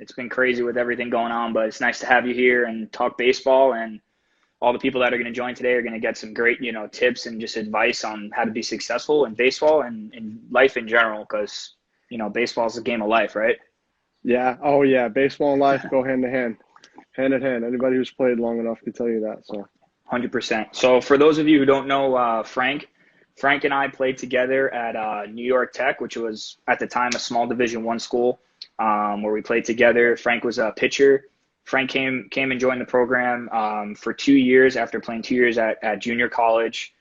It's been crazy with everything going on, but it's nice to have you here and talk baseball. And all the people that are going to join today are going to get some great, tips and just advice on how to be successful in baseball and in life in general, because, baseball is a game of life, right? Yeah. Oh, yeah. Baseball and life go hand in hand, hand in hand. Anybody who's played long enough can tell you that. So, 100%. So for those of you who don't know Frank and I played together at New York Tech, which was at the time a small Division I school, where we played together. Frank was a pitcher. Frank came and joined the program for 2 years after playing 2 years at junior college.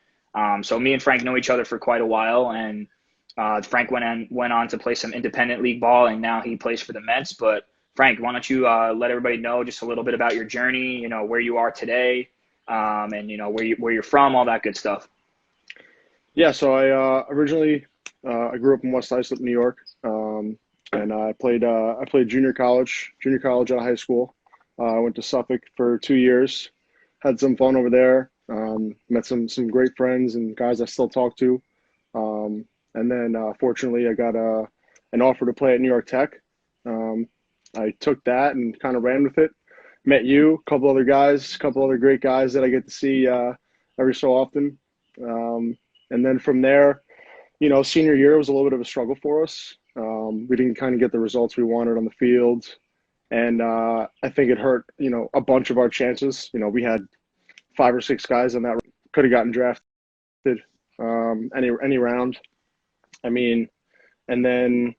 So me and Frank know each other for quite a while, and Frank went on to play some independent league ball, and now he plays for the Mets. But Frank, why don't you let everybody know just a little bit about your journey, where you are today, and where you're from, all that good stuff. yeah. So I grew up in West Islip, New York, and I played junior college out of high school. I went to Suffolk for 2 years, had some fun over there. Met some great friends and guys I still talk to. And then fortunately, I got an offer to play at New York Tech. I took that and kind of ran with it. Met you, a couple other guys, a couple other great guys that I get to see every so often. And then from there, senior year was a little bit of a struggle for us. We didn't kind of get the results we wanted on the field. And I think it hurt, a bunch of our chances. We had 5 or 6 guys on that could have gotten drafted any round. I mean, and then,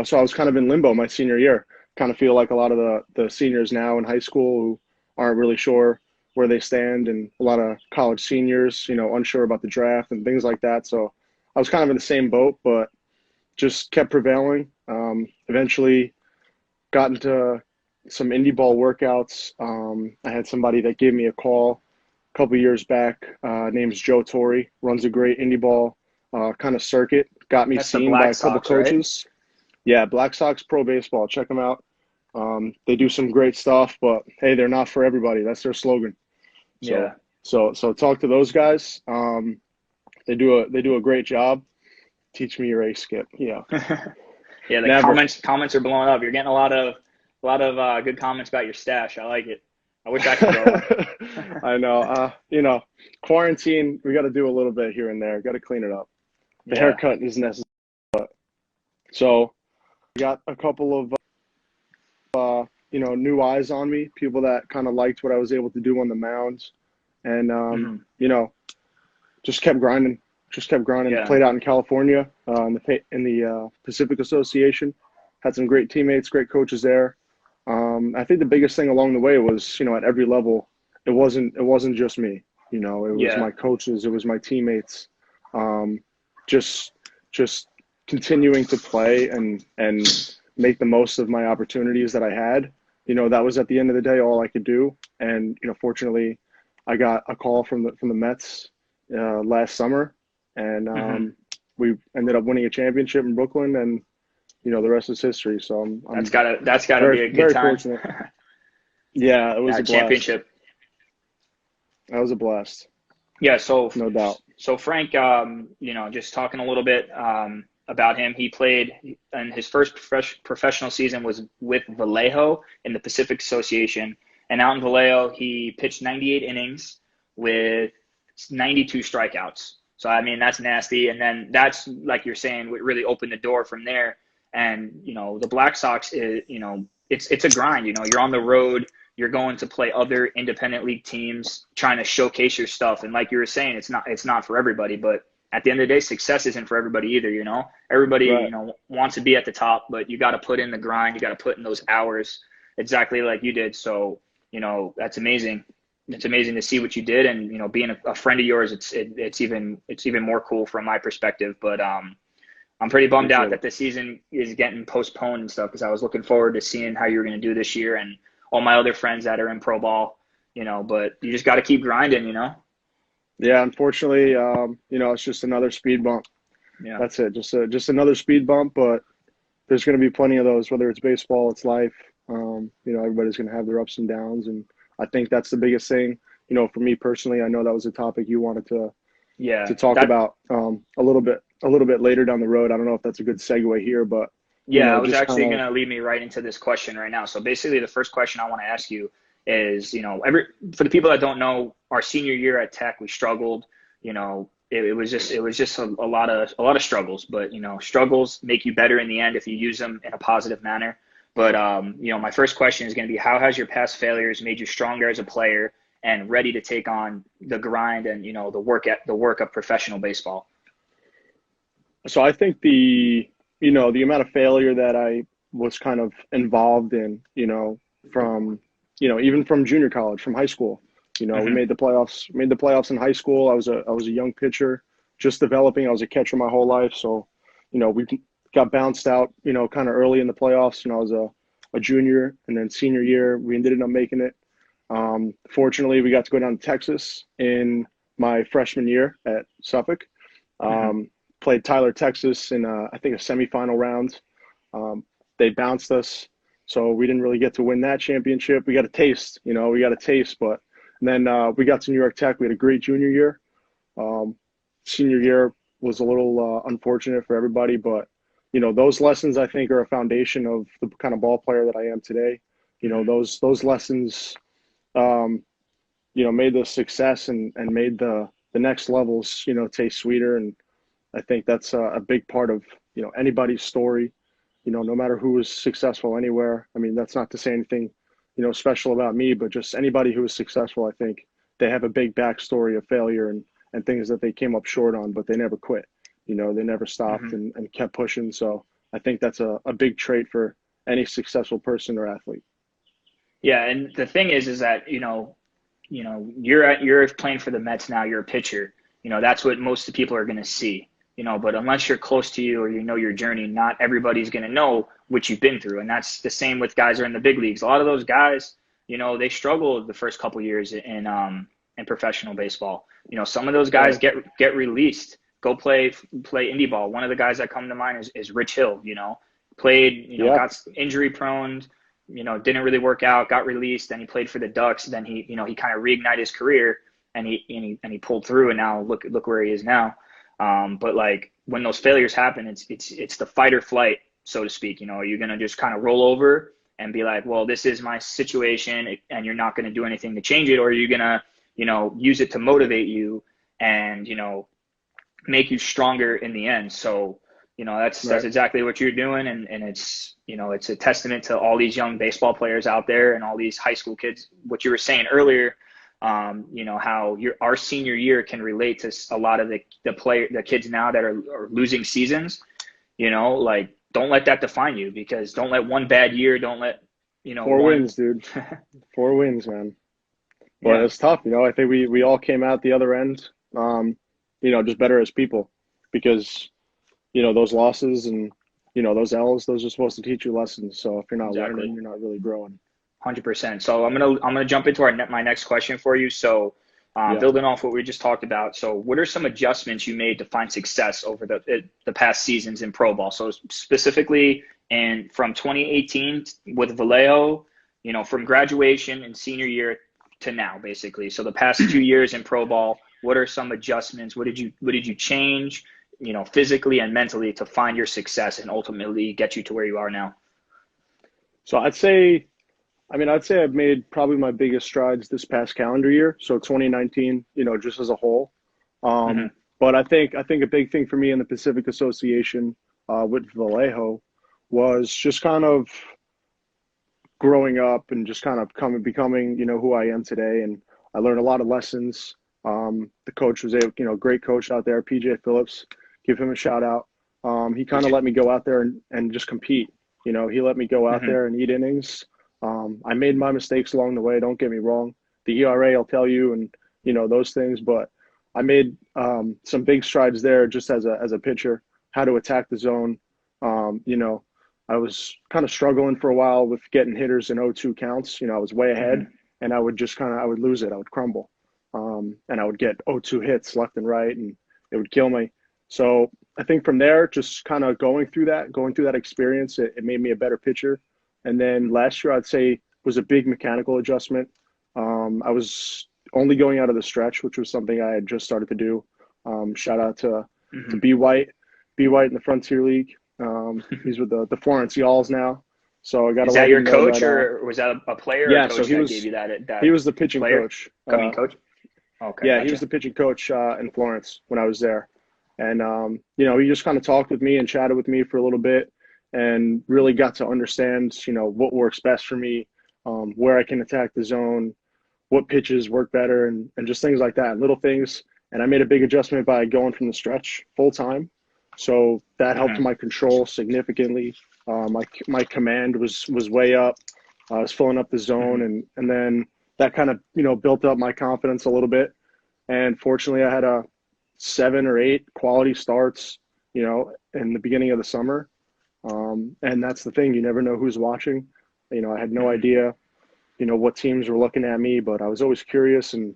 so I was kind of in limbo my senior year. Kind of feel like a lot of the seniors now in high school who aren't really sure where they stand, and a lot of college seniors, unsure about the draft and things like that. So I was kind of in the same boat, but just kept prevailing. Eventually got into some indie ball workouts. I had somebody that gave me a call a couple years back. Name's Joe Torrey, runs a great indie ball kind of circuit. Got me That's the seen by Black a couple Sox, right? coaches. Yeah, Black Sox Pro Baseball. Check them out. They do some great stuff, but hey, they're not for everybody. That's their slogan. So Yeah. so talk to those guys. They do a great job. Teach me your ace skip. Yeah, Yeah, the never. comments are blowing up. You're getting a lot of good comments about your stash. I like it. I wish I could grow one. I know. Quarantine. We got to do a little bit here and there. Got to clean it up. The Yeah. haircut is necessary. So I got a couple of new eyes on me. People that kind of liked what I was able to do on the mound, and Hmm. just kept grinding. Just kept grinding. Yeah. Played out in California in the Pacific Association. Had some great teammates, great coaches there. I think the biggest thing along the way was, at every level, it wasn't just me. It was Yeah. my coaches, it was my teammates. Um, just just continuing to play and make the most of my opportunities that I had. That was at the end of the day all I could do. And fortunately, I got a call from the Mets last summer, and Hmm. we ended up winning a championship in Brooklyn, and the rest is history. So That's I'm gotta very be a good very time. fortunate. Yeah, it was a That blast. championship. That was a blast, Yeah. So no doubt. so Frank, just talking a little bit about him. He played, and his first professional season was with Vallejo in the Pacific Association. And out in Vallejo, he pitched 98 innings with 92 strikeouts. So I mean, that's nasty. And then that's, like you're saying, what really opened the door from there. And the Black Sox is, it's a grind. You're on the road. You're going to play other independent league teams, trying to showcase your stuff. And like you were saying, it's not for everybody. But at the end of the day, success isn't for everybody either. Everybody Right. wants to be at the top, but you got to put in the grind. You got to put in those hours, exactly like you did. So that's amazing. It's amazing to see what you did, and being a friend of yours, it's even more cool from my perspective. But I'm pretty bummed out Appreciate that it. the season is getting postponed and stuff, because I was looking forward to seeing how you were going to do this year, and all my other friends that are in pro ball. But you just got to keep grinding. Yeah, unfortunately, it's just another speed bump. Yeah. That's it. Just another speed bump, but there's going to be plenty of those. Whether it's baseball, it's life. Everybody's going to have their ups and downs, and I think that's the biggest thing. For me personally, I know that was a topic you wanted to Yeah. talk That about a little bit later down the road. I don't know if that's a good segue here, but Yeah, I was just kind actually of. going to lead me right into this question right now. So basically, the first question I want to ask you is, every for the people that don't know, our senior year at Tech, we struggled. It was just a lot of struggles, but struggles make you better in the end if you use them in a positive manner. But my first question is going to be, how has your past failures made you stronger as a player and ready to take on the grind and the work of professional baseball? So I think the amount of failure that I was kind of involved in, from, even from junior college, from high school. We Hmm. made the playoffs in high school. I was a young pitcher, just developing. I was a catcher my whole life. So, we got bounced out, kind of early in the playoffs. I was a junior, and then senior year, we ended up making it. Fortunately, we got to go down to Texas in my freshman year at Suffolk. Hmm. Um, Played Tyler, Texas in I think a semifinal round. They bounced us, so we didn't really get to win that championship. We got a taste, we got a taste, but and then we got to New York Tech. We had a great junior year. Um, Senior year was a little unfortunate for everybody, but those lessons I think are a foundation of the kind of ball player that I am today. Hmm. Those lessons, um, made the success and made the next levels, taste sweeter. And I think that's a big part of anybody's story. No matter who is successful anywhere. I mean, that's not to say anything special about me, but just anybody who is successful. I think they have a big backstory of failure and things that they came up short on, but they never quit. They never stopped Hmm. and kept pushing. So I think that's a big trait for any successful person or athlete. Yeah, and the thing is that you're playing for the Mets now. You're a pitcher. That's what most of the people are going to see. But unless you're close to you or you know your journey, not everybody's going to know what you've been through. And that's the same with guys who are in the big leagues. A lot of those guys, they struggle the first couple years in professional baseball. Some of those guys Right. get released, go play indie ball. One of the guys that come to mind is Rich Hill. Played, Yeah. got injury prone, didn't really work out, got released, then he played for the Ducks, then he kind of reignited his career and he pulled through and now look where he is now. But like when those failures happen, it's the fight or flight, so to speak. You're gonna just kind of roll over and be like, well, this is my situation, and you're not gonna do anything to change it, or you're gonna, use it to motivate you and make you stronger in the end. So, that's Right. exactly what you're doing, and it's a testament to all these young baseball players out there and all these high school kids. What you were saying earlier, how our senior year can relate to a lot of the kids now that are losing seasons. Like don't let that define you, because don't let one bad year, don't let Four one. wins, dude. 4 wins, man. But Yeah. it's tough. I think we all came out the other end, just better as people because, those losses and, those L's, those are supposed to teach you lessons. So if you're not learning, Exactly. you're not really growing. 100%. So I'm gonna jump into my next question for you. So, Yeah. building off what we just talked about, so what are some adjustments you made to find success over the past seasons in pro ball? So specifically, and from 2018 with Vallejo, from graduation and senior year to now, basically. So the past 2 years in pro ball, what are some adjustments? What did you change, physically and mentally to find your success and ultimately get you to where you are now? So I'd say I've made probably my biggest strides this past calendar year. So 2019, just as a whole. Um, Hmm. but I think a big thing for me in the Pacific Association with Vallejo was just kind of growing up and just kind of becoming, who I am today. And I learned a lot of lessons. The coach was a, great coach out there, PJ Phillips. Give him a shout out. He kind of let me go out there and just compete. He let me go out Hmm. there and eat innings. I made my mistakes along the way. Don't get me wrong. The ERA, I'll tell you, and those things. But I made some big strides there just as a pitcher. How to attack the zone. Um, you know, I was kind of struggling for a while with getting hitters in 0-2 counts. I was way ahead, Hmm. and I would lose it. I would crumble, and I would get 0-2 hits left and right, and it would kill me. So I think from there, just kind of going through that experience, it made me a better pitcher. And then last year, I'd say was a big mechanical adjustment. I was only going out of the stretch, which was something I had just started to do. Shout out to Hmm. B White in the Frontier League. He's with the Florence Y'alls now. So I got to Is let that your him know coach, that. or was that a player or Yeah, so coach that gave you that he that was the pitching player? coach. I mean, coach. Okay, Yeah, he was gotcha. the pitching coach in Florence when I was there, and he just kind of talked with me and chatted with me for a little bit, and really got to understand what works best for me, where I can attack the zone, what pitches work better, and just things like that, little things. And I made a big adjustment by going from the stretch full time, so that helped Hmm. my control significantly. My command was way up. I was filling up the zone, Hmm. and then that kind of built up my confidence a little bit. And fortunately, I had a 7 or 8 quality starts, in the beginning of the summer. And that's the thing; you never know who's watching. I had no Hmm. idea, what teams were looking at me, but I was always curious. And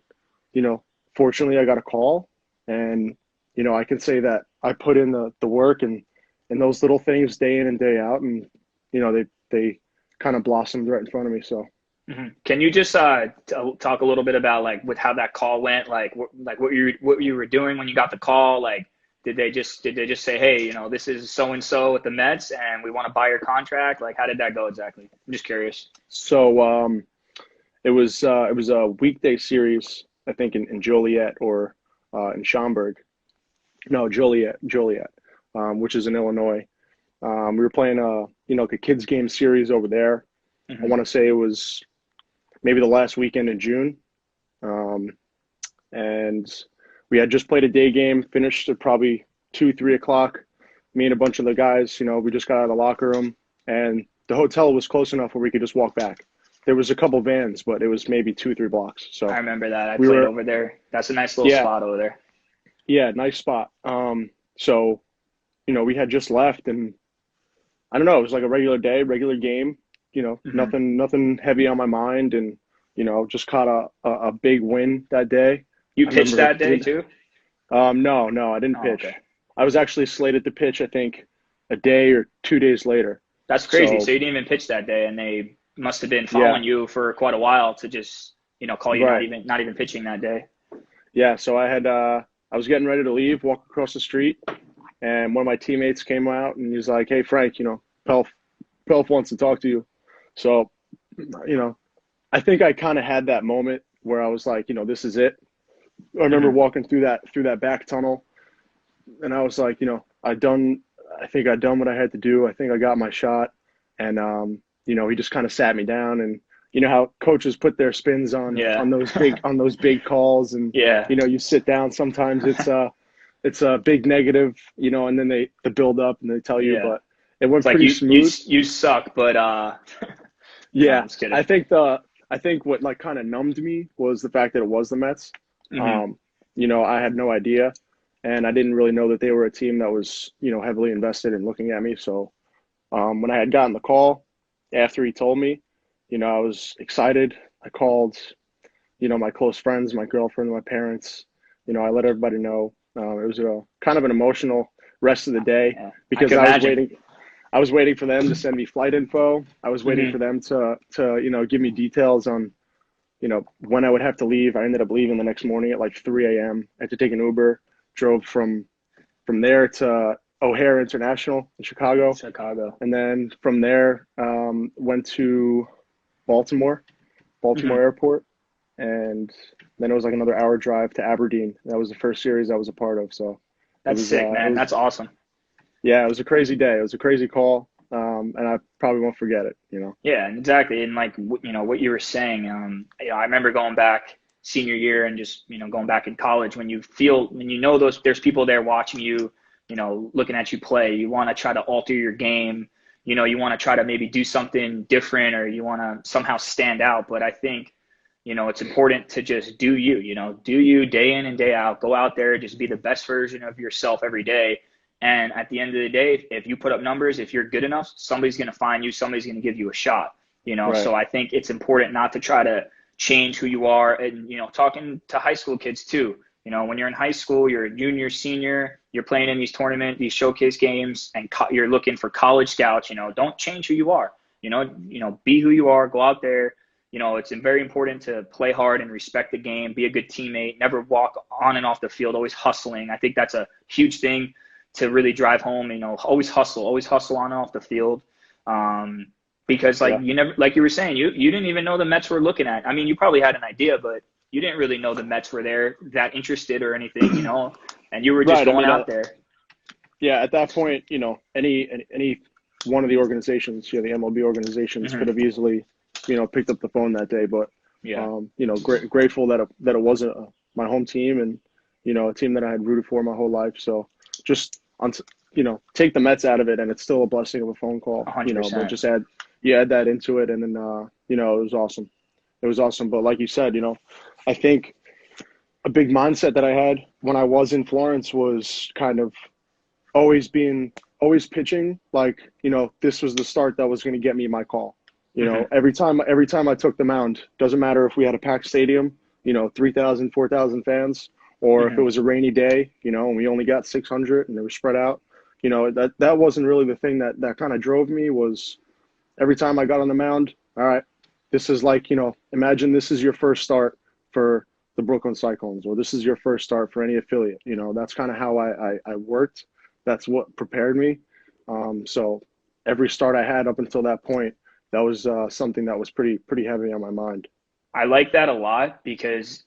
you know, fortunately, I got a call, and I can say that I put in the work and those little things day in and day out, and they kind of blossomed right in front of me. So. Hmm. Can you just talk a little bit about like with how that call went, like what you were doing when you got the call? Like, did they just say, hey, this is so and so with the Mets, and we want to buy your contract? Like, how did that go exactly? I'm just curious. So it was a weekday series, I think in Joliet or in Schaumburg. No, Joliet, which is in Illinois. We were playing a kids game series over there. I Hmm. want to say it was maybe the last weekend in June, um, and we had just played a day game, finished at probably 2, 3 o'clock. Me and a bunch of the guys, we just got out of the locker room, and the hotel was close enough where we could just walk back. There was a couple vans, but it was maybe 2, 3 blocks. I So remember that. I we played were, over there. That's a nice little yeah, spot over there. yeah, nice spot. So we had just left, and I don't know, it was like a regular day, regular game. Hmm. Nothing heavy on my mind, and just caught a big win that day. You I pitched remember. that day too? No, I didn't Oh, okay. pitch. I was actually slated to pitch, I think, a day or 2 days later. That's crazy. So So you didn't even pitch that day, and they must have been yeah, following you for quite a while to just, call you right. not even pitching that day. Yeah, so I was getting ready to leave, walk across the street, and one of my teammates came out and he's like, "Hey Frank, Pelf wants to talk to you." So, you know, I think I kind of had that moment where I was like, this is it. I remember Hmm. walking through that back tunnel, and I was like, I think I done what I had to do. I think I got my shot, and he just kind of sat me down, and how coaches put their spins on Yeah. on those big calls, and Yeah. you sit down. Sometimes it's a big negative, and then the build up and they tell you, Yeah. but it went It's like pretty smooth. you suck, but no, Yeah, I'm just kidding. I think what like kind of numbed me was the fact that it was the Mets. Hmm. Um, I had no idea, and I didn't really know that they were a team that was heavily invested in looking at me. So when I had gotten the call after he told me, I was excited. I called my close friends, my girlfriend, my parents. I let everybody know. It was a kind of an emotional rest of the day Yeah. I because can imagine. I was waiting for them to send me flight info. I was waiting Hmm. for them to give me details on when I would have to leave. I ended up leaving the next morning at like 3 a.m. I had to take an Uber, drove from there to O'Hare International in Chicago, Chicago. and then from there went to Baltimore, Baltimore Hmm. Airport, and then it was like another hour drive to Aberdeen. That was the first series I was a part of. So That's sick, it man. was That's awesome. yeah, it was a crazy day. It was a crazy call, and I probably won't forget it. Yeah, and exactly. And like, what you were saying, I remember going back senior year and just, going back in college when when there's people there watching you, looking at you play, you want to try to alter your game, you want to try to maybe do something different or you want to somehow stand out. But I think, it's important to just do you, do you day in and day out, go out there, just be the best version of yourself every day. And at the end of the day, if you put up numbers, if you're good enough, somebody's going to find you, somebody's going to give you a shot, Right. So I think it's important not to try to change who you are. And, talking to high school kids too, when you're in high school, you're a junior, senior, you're playing in these showcase games, and you're looking for college scouts, don't change who you are, be who you are, go out there. It's very important to play hard and respect the game, be a good teammate, never walk on and off the field, always hustling. I think that's a huge thing to really drive home. Always hustle on and off the field. Because like Yeah. you never, like you were saying, you didn't even know the Mets were looking at. I mean, you probably had an idea, but you didn't really know the Mets were there that interested or anything. And you were just Right. I going mean, out there. yeah, at that point, any one of the organizations, the MLB organizations could Hmm. have easily, picked up the phone that day. But, Yeah, grateful that it wasn't my home team and, a team that I had rooted for my whole life. So just take the Mets out of it, and it's still a blessing of a phone call, a hundred but percent. just add that into it, and then, it was awesome. It was awesome. But like you said, I think a big mindset that I had when I was in Florence was kind of always pitching like, this was the start that was going to get me my call. Hmm. Every time I took the mound, doesn't matter if we had a packed stadium, 3,000, 4,000 fans, or if it Hmm. was a rainy day, and we only got 600 and they were spread out. That wasn't really the thing that kind of drove me. Was every time I got on the mound, all right, this is like, imagine this is your first start for the Brooklyn Cyclones, or this is your first start for any affiliate. That's kind of how I worked. That's what prepared me. So every start I had up until that point, that was something that was pretty heavy on my mind. I like that a lot because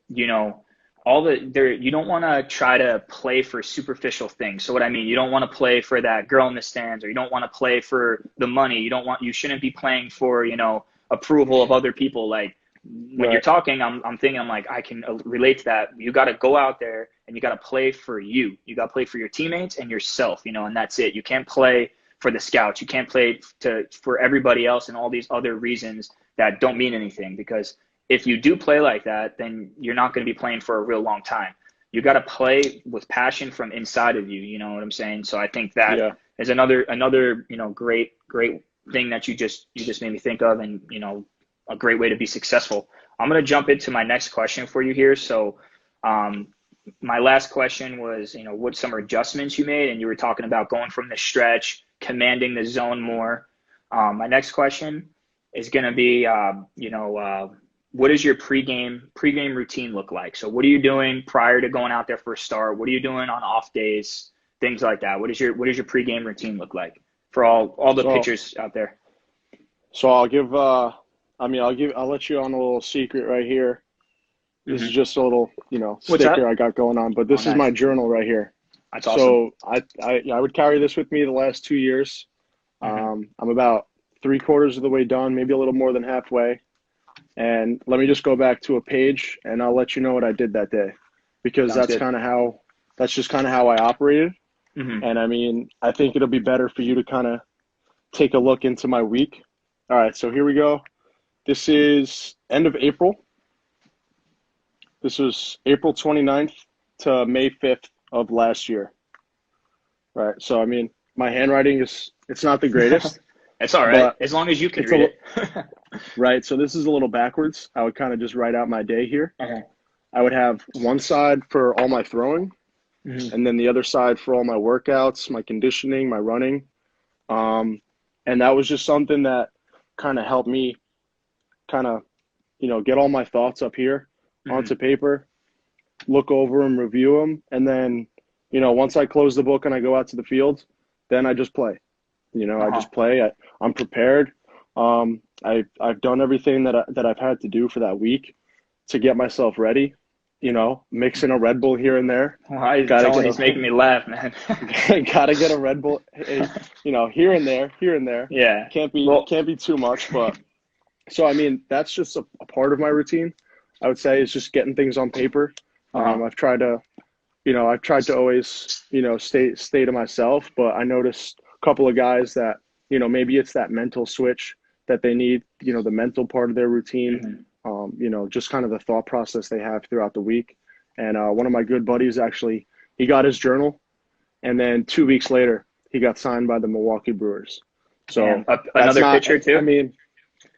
you know all the there you don't want to try to play for superficial things. So what I mean, you don't want to play for that girl in the stands, or you don't want to play for the money. You shouldn't be playing for, approval of other people. Like when you're Right. talking, I'm thinking, I'm like, I can relate to that. You got to go out there and you got to play for you. You got to play for your teammates and yourself, and that's it. You can't play for the scouts. You can't play for everybody else and all these other reasons that don't mean anything, because if you do play like that, then you're not going to be playing for a real long time. You got to play with passion from inside of you. You know what I'm saying? So I think that Yeah. is another great thing that you just made me think of, and a great way to be successful. I'm going to jump into my next question for you here. So, um, my last question was, what some adjustments you made, and you were talking about going from the stretch, commanding the zone more. My next question is going to be, what does your pregame routine look like? So, what are you doing prior to going out there for a start? What are you doing on off days? Things like that. What does your pregame routine look like for all the So pitchers out there? so I'll let you on a little secret right here. This is Hmm. just a little, What's sticker that? I got going on, but Oh, this is my nice. journal right here. That's awesome. So I would carry this with me the last 2 years. Hmm. I'm about three-quarters of the way done, maybe a little more than halfway. And let me just go back to a page, and I'll let you know what I did that day, because Sounds good. that's just kind of how I operated. Hmm. And I mean, I think it'll be better for you to kind of take a look into my week. All right, so here we go. This is end of April. This was April 29th to May 5th of last year. Right. So I mean, my handwriting it's not the greatest, It's all right but as long as you can it's read it. right. So this is a little backwards. I would kind of just write out my day here. Uh-huh. I would have one side for all my throwing, Hmm. and then the other side for all my workouts, my conditioning, my running. Um, and that was just something that kind of helped me kind of, get all my thoughts up here Hmm. onto paper, look over them, review them, and then, once I close the book and I go out to the field, then I just play. I Uh-huh. just play. I'm prepared. I've done everything that I've had to do for that week to get myself ready. Mixing a Red Bull here and there. Well, I Gotta telling get he's making me laugh, man. gotta get a Red Bull. Here and there, here and there. Yeah. Can't be Well, can't be too much, but so I mean that's just a part of my routine. I would say is just getting things on paper. uh-huh. I've tried to always, stay to myself, but I noticed a couple of guys that, maybe it's that mental switch that they need, the mental part of their routine, Hmm. just kind of the thought process they have throughout the week. And one of my good buddies actually, he got his journal, and then 2 weeks later, he got signed by the Milwaukee Brewers. Damn. So that's Another not, pitcher I too? mean,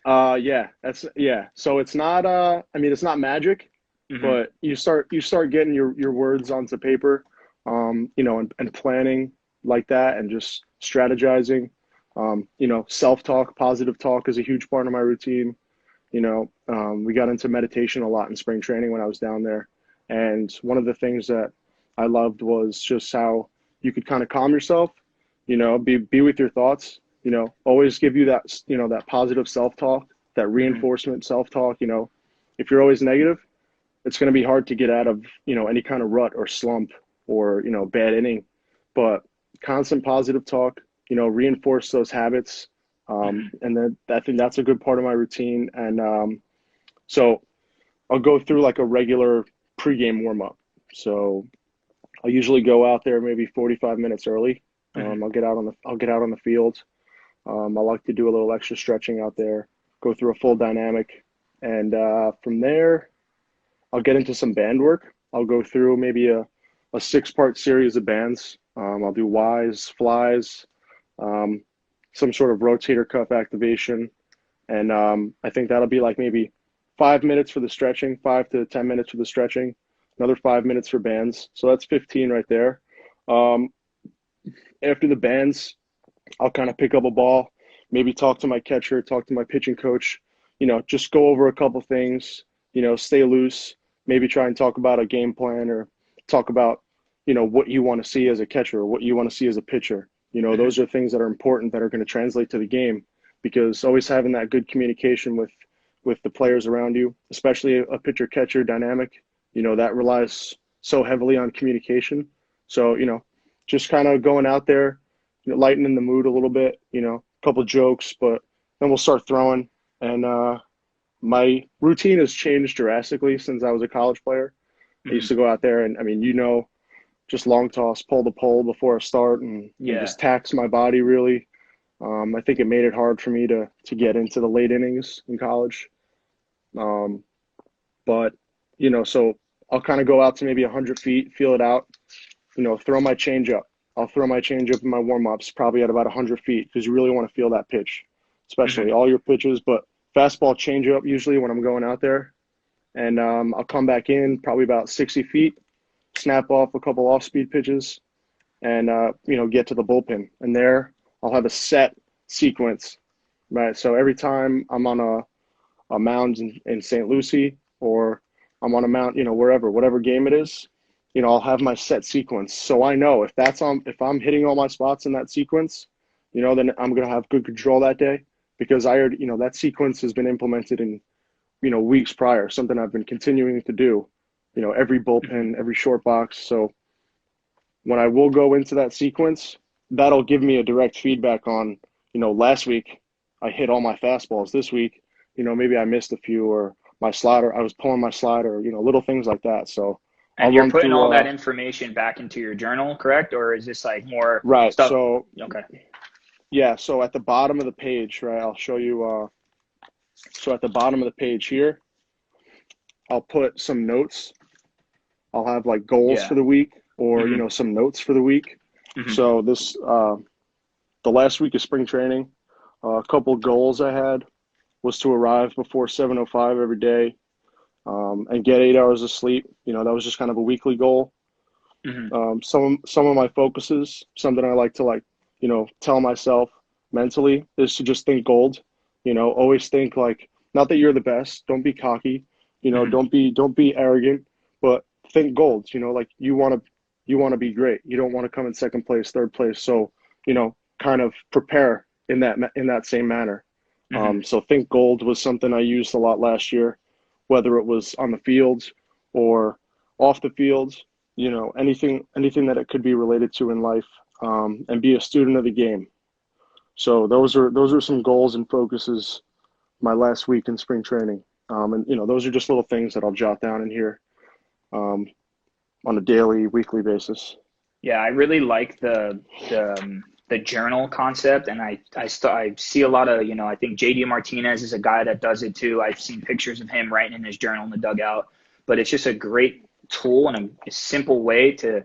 yeah. So it's not, I mean, it's not magic, Hmm. but you start getting your words onto paper, and planning like that, and just strategizing. Self-talk, positive talk is a huge part of my routine. We got into meditation a lot in spring training when I was down there, and one of the things that I loved was just how you could kind of calm yourself, be with your thoughts, always give you that, that positive self-talk, that Hmm. reinforcement self-talk. If you're always negative, it's going to be hard to get out of, any kind of rut or slump or, bad inning. But constant positive talk, reinforce those habits. Hmm. And then I think that's a good part of my routine. And so I'll go through like a regular pregame warm up. So I'll usually go out there maybe 45 minutes early. Hmm. I'll get out on the field. I like to do a little extra stretching out there, go through a full dynamic, and from there I'll get into some band work. I'll go through maybe a 6-part series of bands. I'll do Ys, flies, um, some sort of rotator cuff activation, and I think that'll be like maybe 5 minutes for the stretching, 5 to 10 minutes for the stretching, another 5 minutes for bands. So that's 15 right there. Um, After the bands, I'll kind of pick up a ball, maybe talk to my catcher, talk to my pitching coach, just go over a couple things, stay loose, maybe try and talk about a game plan or talk about, what you want to see as a catcher, what you want to see as a pitcher. Hmm. Those are things that are important that are going to translate to the game because always having that good communication with the players around you, especially a pitcher catcher dynamic, that relies so heavily on communication. So, just kind of going out there, lightening the mood a little bit, a couple jokes, but then we'll start throwing. And my routine has changed drastically since I was a college player. I used Hmm. to go out there and, I mean, just long toss, pull the pole before a start and Yeah. just tax my body really. I think it made it hard for me to get into the late innings in college. Um, but, so I'll kind of go out to maybe 100 feet, feel it out, throw my change up. I'll throw my change up in my warm ups probably at about 100 feet because you really want to feel that pitch, especially Hmm. all your pitches. But fastball change up usually when I'm going out there. And I'll come back in probably about 60 feet, snap off a couple off speed pitches, and, get to the bullpen. And there I'll have a set sequence, right? So every time I'm on a mound in St. Lucie or I'm on a mound, whatever game it is, I'll have my set sequence. So I know if I'm hitting all my spots in that sequence, then I'm going to have good control that day because I already, that sequence has been implemented in, weeks prior, something I've been continuing to do, every Hmm. bullpen, every short box. So when I will go into that sequence, that'll give me a direct feedback on, last week I hit all my fastballs. This week, maybe I missed a few or my slider, I was pulling my slider, little things like that. So I'll And you're run putting through, all that information back into your journal, correct? Or is this like more right. stuff? So Okay. yeah, so at the bottom of the page, right, I'll show you, so at the bottom of the page here, I'll put some notes. I'll have like goals Yeah. for the week or, Hmm. some notes for the week. Hmm. So the last week of spring training, a couple goals I had was to arrive before 7:05 every day, and get 8 hours of sleep. That was just kind of a weekly goal. Hmm. Some of my focuses, something I like to tell myself mentally is to just think gold. Always think like not that you're the best. Don't be cocky. Hmm. Don't be arrogant, but think gold. Like you want to be great. You don't want to come in second place, third place. So kind of prepare in that same manner. Hmm. So think gold was something I used a lot last year, whether it was on the field or off the field, anything that it could be related to in life, and be a student of the game. So those are some goals and focuses my last week in spring training. And those are just little things that I'll jot down in here, um, on a daily, weekly basis. Yeah, I really like the journal concept, and I see a lot of, I think JD Martinez is a guy that does it too. I've seen pictures of him writing in his journal in the dugout, but it's just a great tool and a simple way to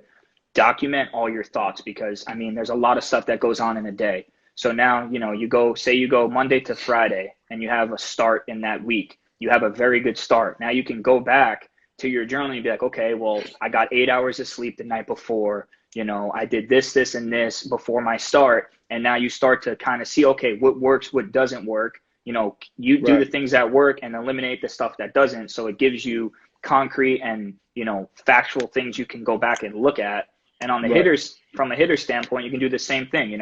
document all your thoughts because I mean there's a lot of stuff that goes on in a day. So now, you go Monday to Friday and you have a start in that week. You have a very good start. Now you can go back to your journal and be like, okay, well, I got 8 hours of sleep the night before. I did this, this, and this before my start. And now you start to kind of see, okay, what works, what doesn't work. You do the Right. things that work and eliminate the stuff that doesn't. So it gives you concrete and, factual things you can go back and look at And on the Right. hitters, from a hitter standpoint, you can do the same thing.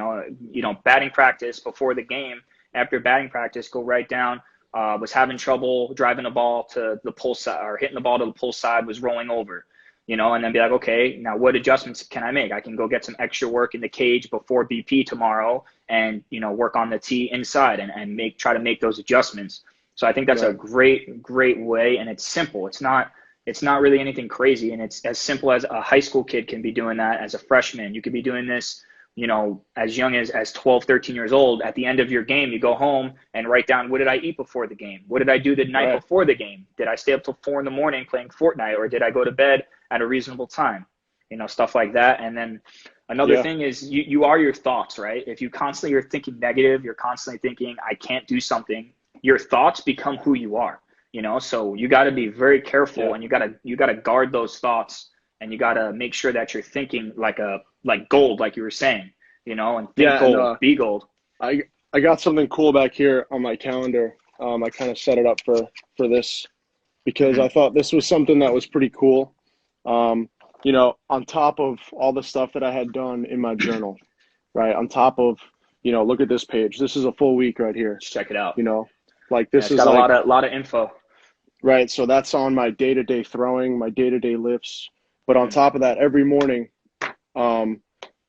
Batting practice before the game, after batting practice, go right down. Was having trouble driving the ball to the pull side or hitting the ball to the pull side, was rolling over, and then be like, okay, now what adjustments can I make? I can go get some extra work in the cage before BP tomorrow and, work on the tee inside and try to make those adjustments. So I think that's a Right. great, great way. And it's simple. It's not really anything crazy. And it's as simple as a high school kid can be doing that as a freshman. You could be doing this, as young as 12, 13 years old. At the end of your game, you go home and write down, what did I eat before the game? What did I do the night Right. before the game? Did I stay up till 4 a.m. playing Fortnite, or did I go to bed at a reasonable time? Stuff like that. And then another Yeah. thing is you are your thoughts, right? If you constantly are thinking negative, you're constantly thinking, I can't do something, your thoughts become who you are, so you got to be very careful, Yeah. and you got to guard those thoughts, and you got to make sure that you're thinking like gold, like you were saying, and think Yeah. And gold, be gold. I got something cool back here on my calendar. I kind of set it up for this because Mm-hmm. I thought this was something that was pretty cool. On top of all the stuff that I had done in my journal, right? On top of, look at this page. This is a full week right here. Just check it out. You know, like Yeah, this it's is got a lot like, of info. right. So that's on my day-to-day throwing, my day-to-day lifts. But on Mm-hmm. top of that, every morning, um,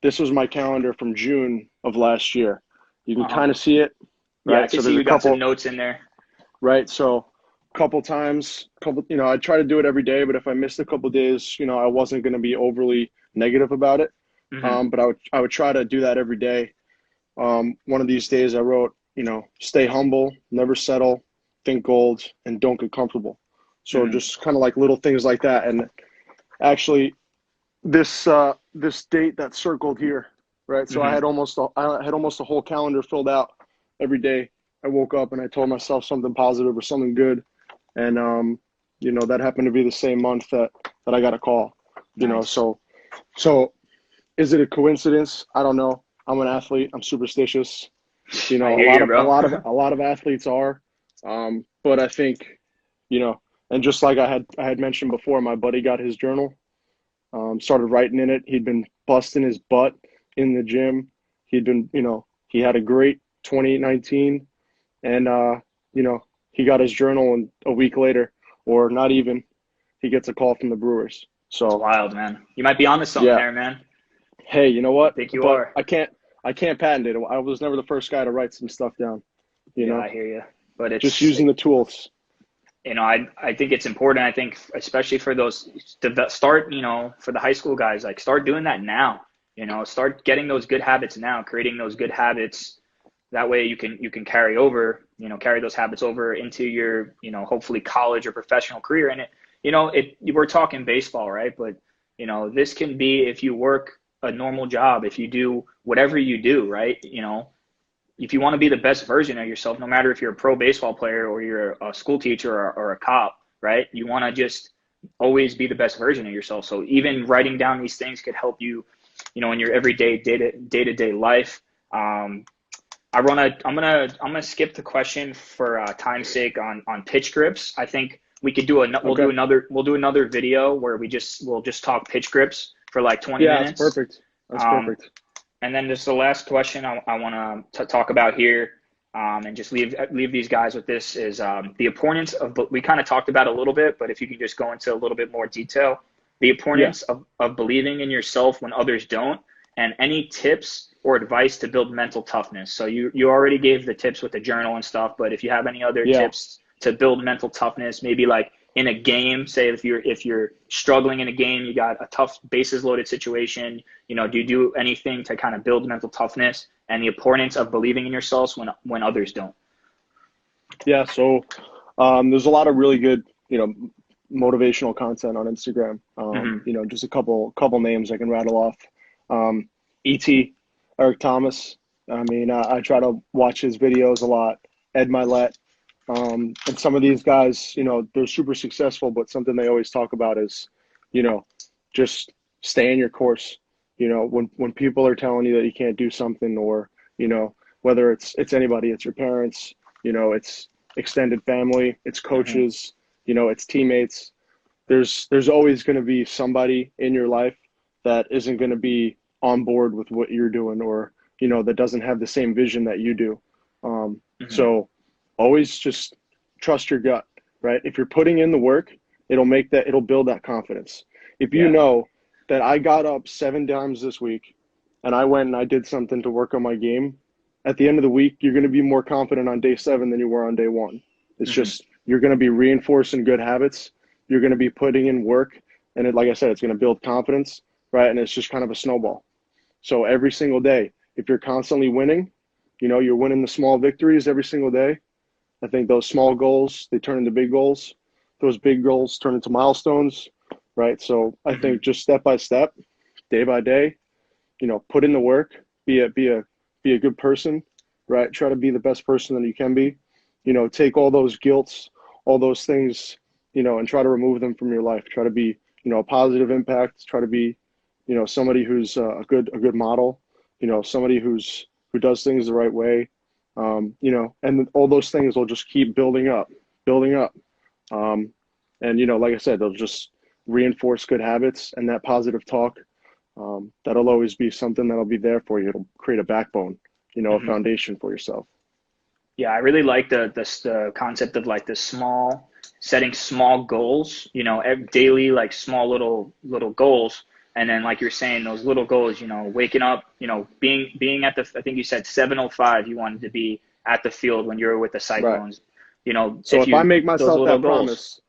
this was my calendar from June of last year. You can Uh-huh. kind of see it, Yeah, I right? can So see there's a you got some couple, notes in there. right? So couple times, I try to do it every day, but if I missed a couple days, I wasn't going to be overly negative about it. Mm-hmm. But I would try to do that every day. One of these days I wrote, stay humble, never settle, think gold, and don't get comfortable. So Mm-hmm. just kind of like little things like that. And actually, this date that's circled here, right? So Mm-hmm. I had almost a whole calendar filled out every day. I woke up and I told myself something positive or something good, and that happened to be the same month that I got a call. Nice. So is it a coincidence? I don't know. I'm an athlete. I'm superstitious. I A hear lot you, of a bro. lot of a lot of athletes are, but I think, you know, and just like I had mentioned before, my buddy got his journal, started writing in it. He'd been busting his butt in the gym. He had a great 2019, and he got his journal, and a week later, or not even, he gets a call from the Brewers. It's So wild, man. You might be onto something yeah, there, man. hey, you know I what? think you But are. I can't patent it. I was never the first guy to write some stuff down. You Yeah, know, I hear you. But just using the tools. I think it's important. I think especially for those to start, for the high school guys, like start doing that now. Start getting those good habits now, creating those good habits. That way you can carry those habits over into your, hopefully college or professional career. And we're talking baseball, right? But this can be if you work a normal job, if you do whatever you do, right? If you want to be the best version of yourself, no matter if you're a pro baseball player or you're a school teacher or a cop, right? You want to just always be the best version of yourself. So even writing down these things could help you, in your everyday day to day life. Um, I'm gonna skip the question for time's sake on pitch grips. I think we could do Okay. we'll do another video where we'll just talk pitch grips for like 20 Yeah, that's minutes. perfect. That's Um, perfect. and then just the last question I want to talk about here, and just leave these guys with this is the importance of, we kind of talked about it a little bit, but if you can just go into a little bit more detail, the Yeah. importance of believing in yourself when others don't, and any tips or advice to build mental toughness. So you already gave the tips with the journal and stuff, but if you have any other Yeah. tips to build mental toughness, maybe like in a game, say if you're struggling in a game, you got a tough bases loaded situation, do you do anything to kind of build mental toughness and the importance of believing in yourselves when others don't? Yeah. So there's a lot of really good, motivational content on Instagram. Mm-hmm. Just a couple names I can rattle off. ET, Eric Thomas. I mean, I try to watch his videos a lot. Ed Milet. And some of these guys, they're super successful, but something they always talk about is, you know, just stay in your course. When people are telling you that you can't do something, or, whether it's anybody, it's your parents, it's extended family, it's Mm-hmm. coaches, it's teammates. There's always going to be somebody in your life that isn't going to be on board with what you're doing, or, that doesn't have the same vision that you do. Hmm. So always just trust your gut, right? If you're putting in the work, it'll build that confidence. If you Yeah. know that I got up 7 times this week and I went and I did something to work on my game, at the end of the week, you're going to be more confident on day 7 than you were on day 1. It's Hmm. just, you're going to be reinforcing good habits. You're going to be putting in work. And like I said, it's going to build confidence, right? And it's just kind of a snowball. So every single day, if you're constantly winning, you're winning the small victories every single day. I think those small goals, they turn into big goals. Those big goals turn into milestones, right? So I Hmm. think just step by step, day by day, put in the work, be a good person, right? Try to be the best person that you can be. Take all those guilts, all those things, and try to remove them from your life. Try to be, a positive impact. Try to be, somebody who's a good model. Somebody who does things the right way. And all those things will just keep building up. Um, and like I said, they'll just reinforce good habits and that positive talk. That'll always be something that'll be there for you. It'll create a backbone, a Hmm. foundation for yourself. Yeah, I really like the concept of like the small setting small goals, daily like small little goals, and then like you're saying those little goals, waking up, being at the I think you said 7:05 you wanted to be at the field when you were with the Right. Cyclones, So if if I you make those myself little that goals. promise,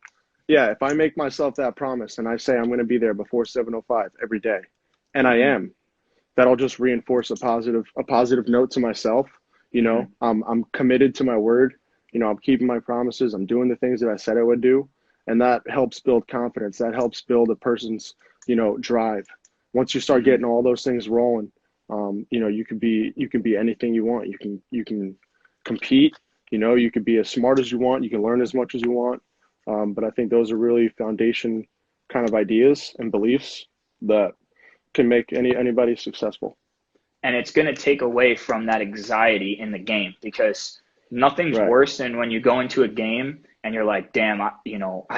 yeah, if I make myself that promise and I say I'm going to be there before 7:05 every day, and I Hmm. am, that'll just reinforce a positive note to myself. Hmm. I'm committed to my word. I'm keeping my promises. I'm doing the things that I said I would do, and that helps build confidence. That helps build a person's drive. Once you start Hmm. getting all those things rolling, you can be anything you want. You can compete. You can be as smart as you want. You can learn as much as you want. But I think those are really foundation kind of ideas and beliefs that can make anybody successful. And it's going to take away from that anxiety in the game, because nothing's Right. worse than when you go into a game and you're like, damn, I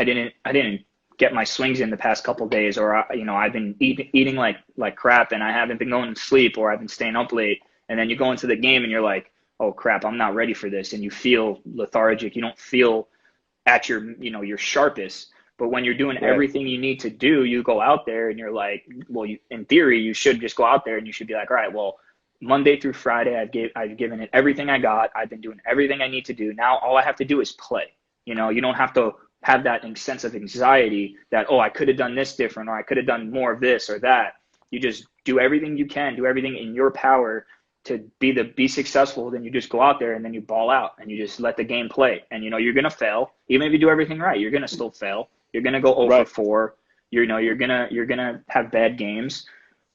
didn't get my swings in the past couple of days, or I've been eating like crap, and I haven't been going to sleep, or I've been staying up late, and then you go into the game and you're like, oh crap, I'm not ready for this, and you feel lethargic, you don't feel at your sharpest. But when you're doing Right. everything you need to do, you go out there and you're like, well, in theory, you should just go out there and you should be like, all right, well, Monday through Friday, I've given it everything I got. I've been doing everything I need to do. Now all I have to do is play. You don't have to have that sense of anxiety that, oh, I could have done this different, or I could have done more of this or that. You just do everything you can, do everything in your power to be successful. Then you just go out there and then you ball out and you just let the game play. And you're gonna fail. Even if you do everything right, you're gonna still fail. You're gonna go 0 for Right. 4. You're gonna have bad games.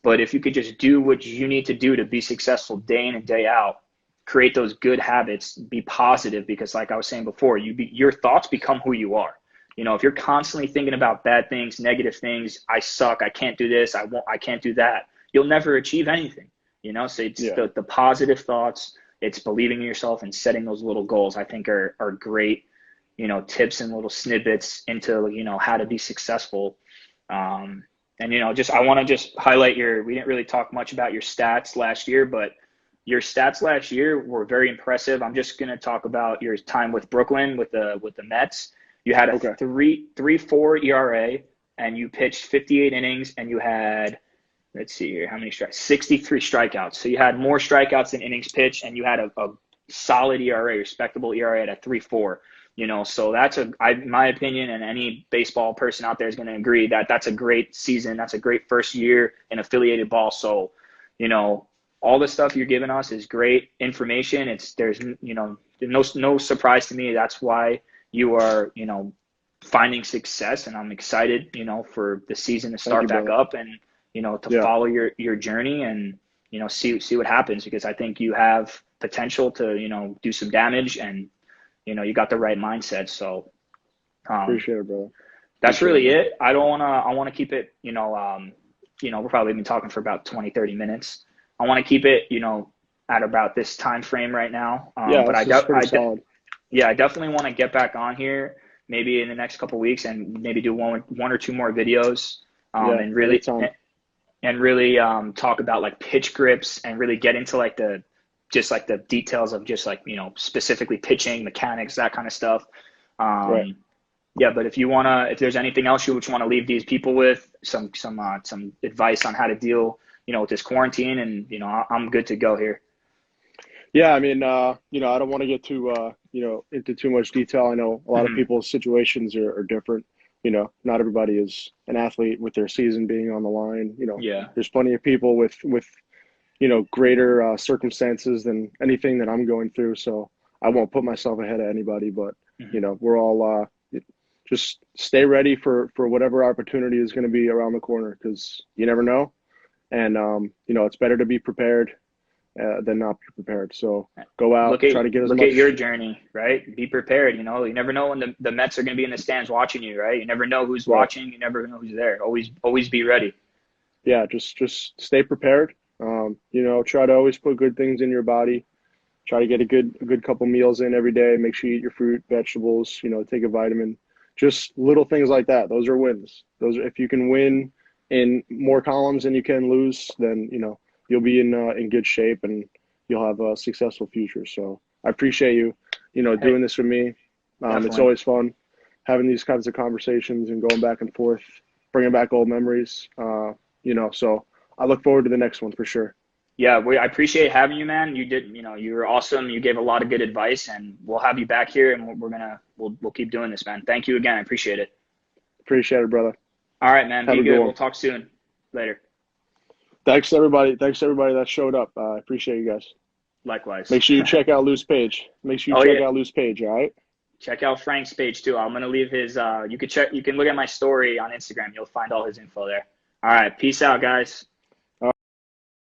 But if you could just do what you need to do to be successful day in and day out, create those good habits, be positive, because like I was saying before, your thoughts become who you are. If you're constantly thinking about bad things, negative things, I suck, I can't do this, I can't do that, you'll never achieve anything. So it's Yeah. the positive thoughts, it's believing in yourself and setting those little goals, I think are great, tips and little snippets into, how to be successful. Um, and just I want to just highlight we didn't really talk much about your stats last year, but your stats last year were very impressive. I'm just going to talk about your time with Brooklyn with the Mets. You had a Okay. 3.34 ERA, and you pitched 58 innings, and you had, let's see here, how many strikes? 63 strikeouts. So you had more strikeouts than innings pitched, and you had a solid ERA, respectable ERA at a 3.4. So that's my opinion, and any baseball person out there is going to agree that that's a great season. That's a great first year in affiliated ball. So, you know, all the stuff you're giving us is great information. There's no surprise to me. That's why you are finding success, and I'm excited for the season to Thank start you, back brother. up, and to Yeah. follow your journey, and see what happens, because I think you have potential to do some damage, and you got the right mindset. So um, Appreciate it, brother. that's Appreciate it, really man. it. I want to keep it, we're probably been talking for about 20-30 minutes. I want to keep it, at about this time frame right now. Yeah, But this is pretty solid. yeah, I definitely want to get back on here maybe in the next couple of weeks, and maybe do one or two more videos. Yeah, And really, anytime. and really talk about like pitch grips and really get into like the just like the details of just like specifically pitching mechanics, that kind of stuff. Right. Um, yeah, but if there's anything else you would want to leave these people with, some advice on how to deal, with this quarantine, and I'm good to go here. Yeah, I mean, I don't want to get too, into too much detail. I know a lot of Hmm. people's situations are different. Not everybody is an athlete with their season being on the line. Yeah. There's plenty of people with greater circumstances than anything that I'm going through. So I won't put myself ahead of anybody, but Hmm. we're all just stay ready for whatever opportunity is going to be around the corner because you never know. And it's better to be prepared than not be prepared. So go out, Look at try to get as look at your much. journey, right? Be prepared. You never know when the Mets are going to be in the stands watching you, right? You never know who's Right. watching. You never know who's there. Always be ready. Yeah, just stay prepared. Try to always put good things in your body. Try to get a good couple meals in every day. Make sure you eat your fruit, vegetables. Take a vitamin. Just little things like that. Those are wins. Those if you can win in more columns than you can lose, then you'll be in good shape and you'll have a successful future. So I appreciate you, Hey, doing this with me. It's definitely. always fun having these kinds of conversations and going back and forth, bringing back old memories. So I look forward to the next one for sure. Yeah, I appreciate having you, man. You were awesome. You gave a lot of good advice, and we'll have you back here, and we'll keep doing this, man. Thank you again. I appreciate it. Appreciate it, brother. All right, man. Have Be a good good. one. We'll talk soon. Later. Thanks everybody. Thanks everybody that showed up. I appreciate you guys. Likewise. Make sure you check out Loose Page. Make sure you Oh check yeah. out Loose Page. All right. Check out Frank's page too. I'm gonna leave his. You can look at my story on Instagram. You'll find all his info there. All right. Peace out, guys.